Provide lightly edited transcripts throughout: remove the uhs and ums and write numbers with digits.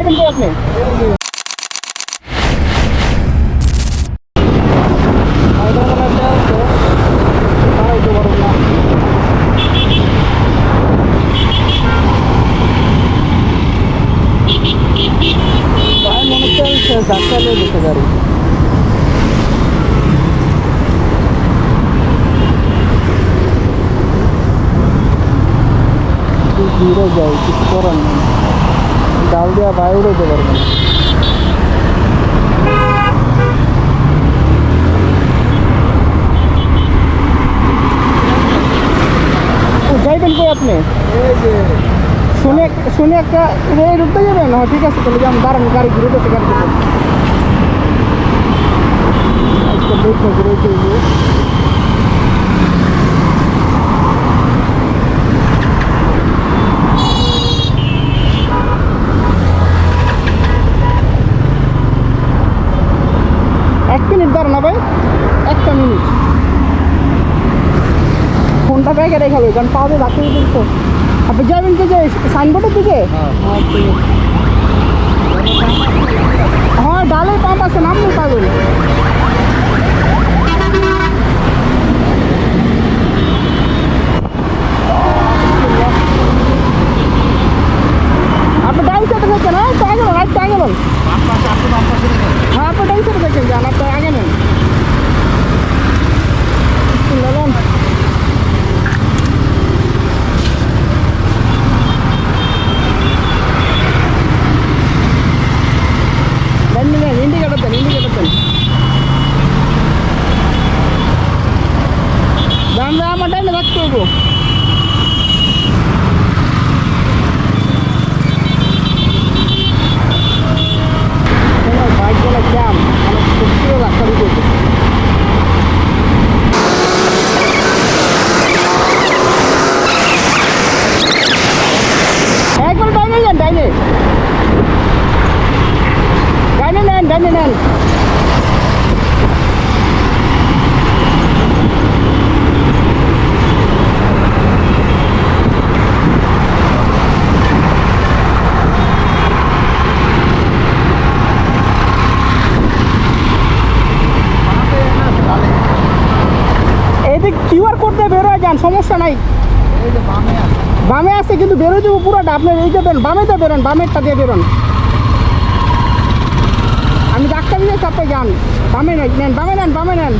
যাইবেন তো আপনি? মনে চলছে ডাক্তারে দিতে গাড়ি ঘুরে যায়, কিছু করার নেই। ডাল দেওয়া বাইরে উড়াইতে পারবে না। যাইবেন কই আপনি? শুনে একটা রুটতে যাবেন? হ্যাঁ ঠিক আছে, তাহলে আমি দাঁড়ান, গাড়ি ঘুরে গেছে, গাড়ি ঘুরে এক মিনিট দাঁড়ান না ভাই, একটা মিনিট। ফোনটা ব্যাগে রেখে হবে, কারণ পাওয়া যাচ্ছে তো। আপনি যাবেন কি যে সাইনবোর্ডের দিকে? হ্যাঁ ডালের পাম্প আছে, নামলে পাবেন। আপনি ডাইন সাইডে দেখেন, হ্যাঁ তো আগে বলুন, রাইট আগে বলুন। হ্যাঁ আপনি ডাইন সাইডে দেখেন, যান আপনি আগে নেন। ইন্ডিকেটর দেন, ইন্ডিকেটর দেন। জানবে আমার টাইমে রাখতে হইব। বাইক বলে জ্যাম, অনেক সত্যিও রাস্তা দিতে একবার ডাইনে যান, ডাইনে ডাইনে নেন, ডাইনে নেন। এদিক কিউআর কোড দিয়ে বেরোয় যান, সমস্যা নাই। বামে আছে কিন্তু বেরোয় যাবো পুরোটা। আপনার এই যাবেন বামেটা বেরোন, বামেরটা দিয়ে বেরোন। আমি ডাক্তার দিয়েছি, আপনি যান বামে নেন, বামে নেন, বামে নেন।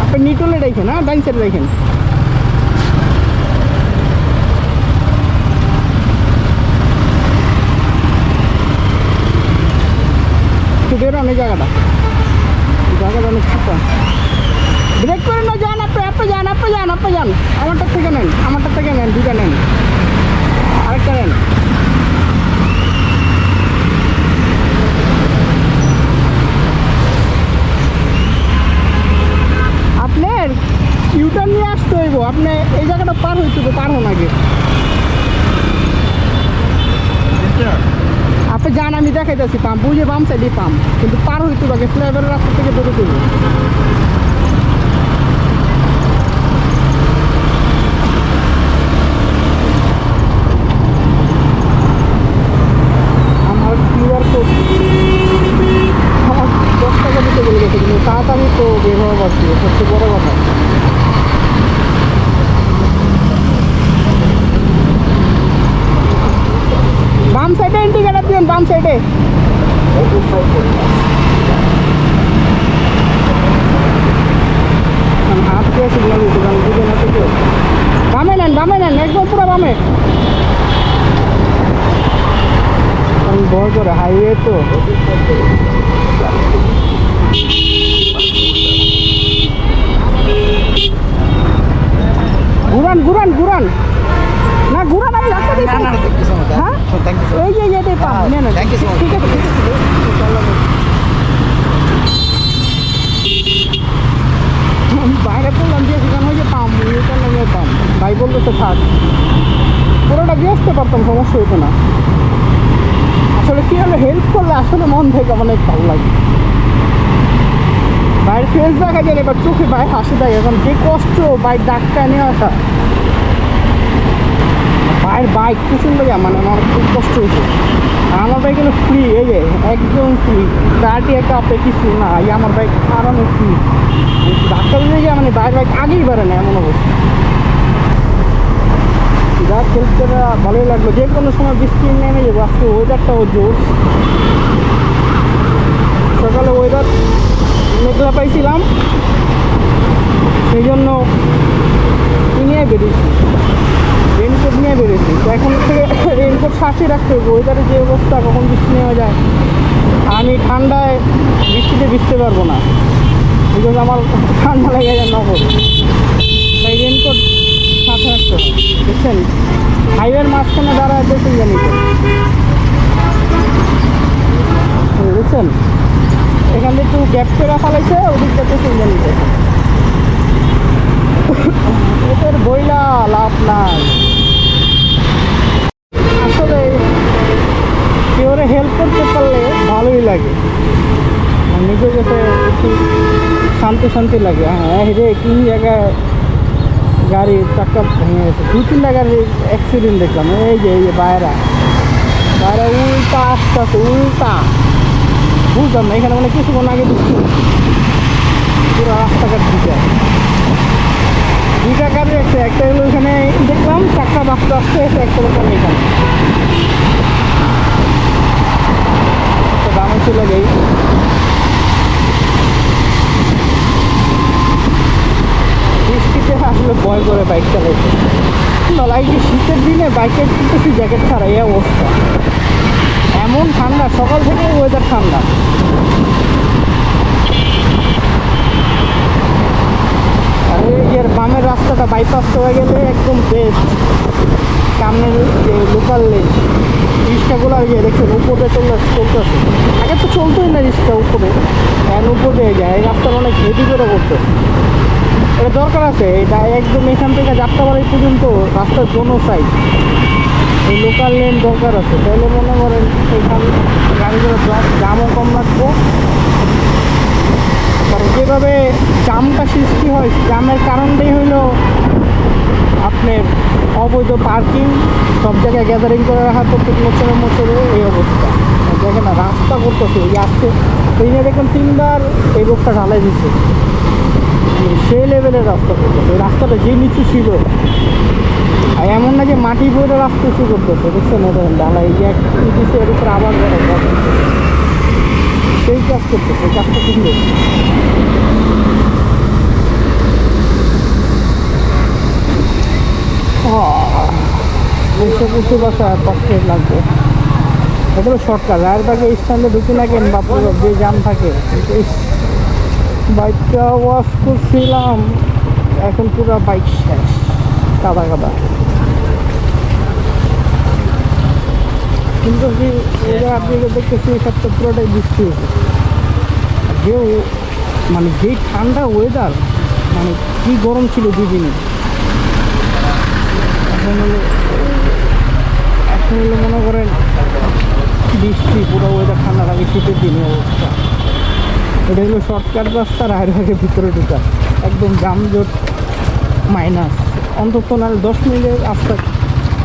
আপনি নিটলে রেখেন, হ্যাঁ ডাইন সাইডে রেখেন। একটু বেরোন এই জায়গাটা অনেক ছোটা। ব্রেক করেন না, যান আপনি, আপনি যান, আপনি যান, আপনি যান। আমারটার থেকে নেন, আমারটার থেকে নেন, দুটা নেন, আরেকটা নেন। আপনার ইউটার্ন নিয়ে আসতে হইব, আপনি এই জায়গাটা পার হইতে হবে, পার হন আগে। আপনি যান, আমি দেখাইতেছি পাম্প, বুঝে বাম সাইডে পাম্প, কিন্তু পার হইতে হবে, ফ্লাইওভারের রাস্তা থেকে বেরোতে হবে। আমার কিউআর কোড 10 টাকা দিতে বলে গেছে, কিন্তু তাড়াতাড়ি তো বের হওয়া পারছি, সবচেয়ে বড় কথা। বাম সাইডে ইন্ডিকেটার দিন, বাম সাইডে। হাত দিয়ে সিগন্যাল দিতে পারেন, বুঝে না তো। বামে নেন, বামে নেন, একদম পুরো বামে। ভয় করে, হাইওয়ে তো। ঘুরান ঘুরান ঘুরান, না ঘুরান, আমি রাস্তা দিচ্ছি। হ্যাঁ এই যে এটাই পাম, নেন ঠিক আছে। বাইরে করলাম যে সেখানে হয়ে যে পাম, ইয়ে পাম, ভাই বললো তো থাক, পুরোটা দিয়ে আসতে পারতাম, সমস্যা হতো না। আসলে কি হলো, হেল্প করলে আসলে মন থেকে অনেক ভালো লাগে। বাইরে ফেস দেখা যায় না, এবার চোখে বাইক হাসি থাকে। এখন যে কষ্ট বাইক ডাক্তার নিয়ে আসা, বাইরের বাইক কুসুম লাগে, মানে আমার খুব কষ্ট হয়েছে। আর আমার বাইক হলো ফ্রি, এই যে একদম ফ্রি, গাড়ি একটা আপে কিছু না, এই আমার বাইক আরামে ফ্রি। ডাক্তার দিকে মানে বাইরের বাইক আগেই বেড়ে না, এমন অবস্থা। যা খেলতে ভালোই লাগলো। যে কোনো সময় বৃষ্টি নেমে যাবো। আজকে ওয়েদারটাও জোর, সকালে ওয়েদার মেঘলা পাইছিলাম, সেই জন্য নিয়ে বেরিয়েছি, রেনকোট নিয়ে বেরিয়েছি। তো এখন থেকে রেনকোট সাথে রাখতে হবে। ওয়েদারে যে অবস্থা, কখন বৃষ্টি নেওয়া যায়। আমি ঠান্ডায় বৃষ্টিতে ভিজতে পারবো না, এই জন্য আমার ঠান্ডা লেগে যায় নগদ, তাই রেনকোট সাথে রাখতে হবে। বুঝছেন, হাইওয়ের মাঝখানে দাঁড়ায় প্যাসেঞ্জার, বুঝছেন, এখানে একটু গ্যাপ করে ফেলাইছে, ওদিকটা প্যাসেঞ্জার নিতে। ওদের বইলা লাভ নাই। আসলে কেউ হেল্প করতে পারলে ভালোই লাগে, নিজের কাছে একটু শান্তি শান্তি লাগে। হ্যাঁ রে, কি জায়গায় গাড়ির চাক্কা ভেঙে গেছে, 2-3টা গাড়ির অ্যাক্সিডেন্ট দেখলাম। এই যে বাইরা উল্টা আসতে আছে, উল্টা বুঝলাম না। এখানে মানে কিছুক্ষণ আগে দেখছি পুরো রাস্তাঘাট দুইটা গাড়ি আছে। একটা হলো এখানে দেখলাম চাক্কা বাঁচতে আসতে এসে, একটা দেখলাম এখানে দামে চলে যাই। বৃষ্টিতে আসলে ভয় করে বাইক চালাইছে। এই যে শীতের দিনে বাইকে কিন্তু জ্যাকেট ছাড়া এই অবস্থা, এমন ঠান্ডা, সকাল থেকে ওয়েদার ঠান্ডা। আর এর বামের রাস্তাটা বাইপাস হয়ে গেলে একদম বেস্ট। সামনের যে লোকাল লেন রিক্সাগুলো ইয়ে দেখছেন উপরে চলতেছে, আগে তো চলতোই না রিক্সা উপরে, এখন উপরে যায়। এই রাস্তার অনেক হেভি করে করতেছে, এটা দরকার আছে। এটা একদম এখান থেকে যাত্রাবাড়ি পর্যন্ত রাস্তার দোনো সাইড এই লোকাল লেন দরকার আছে। তাহলে মনে করেন এইখানে গাড়িগুলো জামও কম লাগবো। কারণ যেভাবে জামটা সৃষ্টি হয়, জামের কারণটাই হইল আপনার অবৈধ পার্কিং, সব জায়গায় গ্যাদারিং করে রাখা প্রত্যেক মোচরে এই অবস্থা। দেখেন না রাস্তা করতেছে, এই আসছে এই নিয়ে দেখুন 3বার এই রোডটা ঢালাই দিচ্ছে, সেই লেভেলের রাস্তা করতেছে। এই রাস্তাটা যে নিচু ছিল, আর এমন না যে মাটি বইটা রাস্তা উঁচু করতেছে, দেখছেন ঢালাই যে এক দিচ্ছে, এর উপরে আবার সেই কাজ করতেছে। কাজটা সুন্দর। বসে বসা কষ্টে লাগবে। এটা তো শর্টকাট, রায়ের বাগে স্ট্যান্ডে ঢুকে না কেন বা পুরো যে জাম থাকে। বাইকটা ওয়াশ করছিলাম, এখন পুরো বাইক শেষ, কাদা কাদা। কিন্তু আপনি দেখতেছি সবটা পুরোটাই বৃষ্টি হয়েছে। যে মানে যেই ঠান্ডা ওয়েদার, মানে কি গরম ছিল 2 দিনে, এখন হলো মনে করেন বৃষ্টি, পুরো ওয়েদার ঠান্ডা লাগে শীতের দিনে অবস্থা। এটা হলো শর্টকাট রাস্তা, রায়ের ভাগে ভিতরে ঢুকা, একদম জামজট মাইনাস। অন্তত না 10 মিনিটের রাস্তা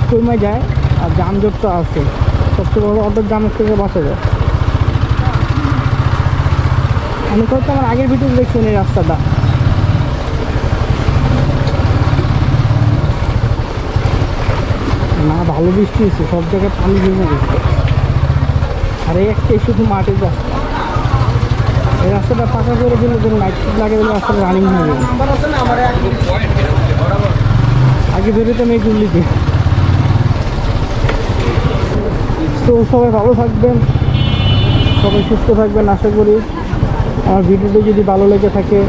কমে যায়, আর জামজটটা আছে সবচেয়ে বড়, অর্ধেক জামের থেকে বাঁচা যায়। আমি হয়তো আমার আগের ভিডিও দেখছেন এই রাস্তাটা, না ভালো বৃষ্টি হয়েছে, সব জায়গায় পানি জমে গেছে। আর এই একটাই শুধু মাটির রাস্তা, এই রাস্তাটা পাকা করে দিলে ধরুন লাইট লাগিয়ে দিলে রাস্তাটা রানিং হয়ে যাবে। আগে বেরোতাম এই গুল্লিতে। তো সবাই ভালো থাকবেন, সবাই সুস্থ থাকবেন আশা করি। আমার ভিডিওটি যদি ভালো লেগে থাকে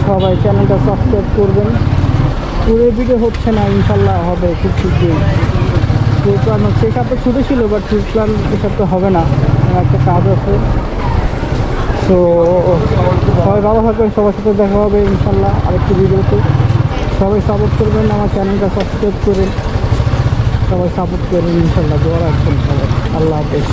সবাই চ্যানেলটা সাবস্ক্রাইব করবেন। পুরো ভিডিও হচ্ছে না, ইনশাল্লাহ হবে খুব শীঘ্রই। ট্যুর প্ল্যান হচ্ছে, এই সপ্তাহে ছুটি ছিল, বাট ট্যুর প্ল্যান এই সপ্তাহে হবে না, আমার একটা কাজ আছে। তো সবাই ভালো থাকবেন, সবার সাথে দেখা হবে ইনশাল্লাহ আরেকটি ভিডিওতে। সবাই সাপোর্ট করবেন, আমার চ্যানেলটা সাবস্ক্রাইব করেন, সবাই সাপোর্ট করেন ইনশাল্লাহ। দোয়া রাখবেন সবাই। আল্লাহ হাফেজ।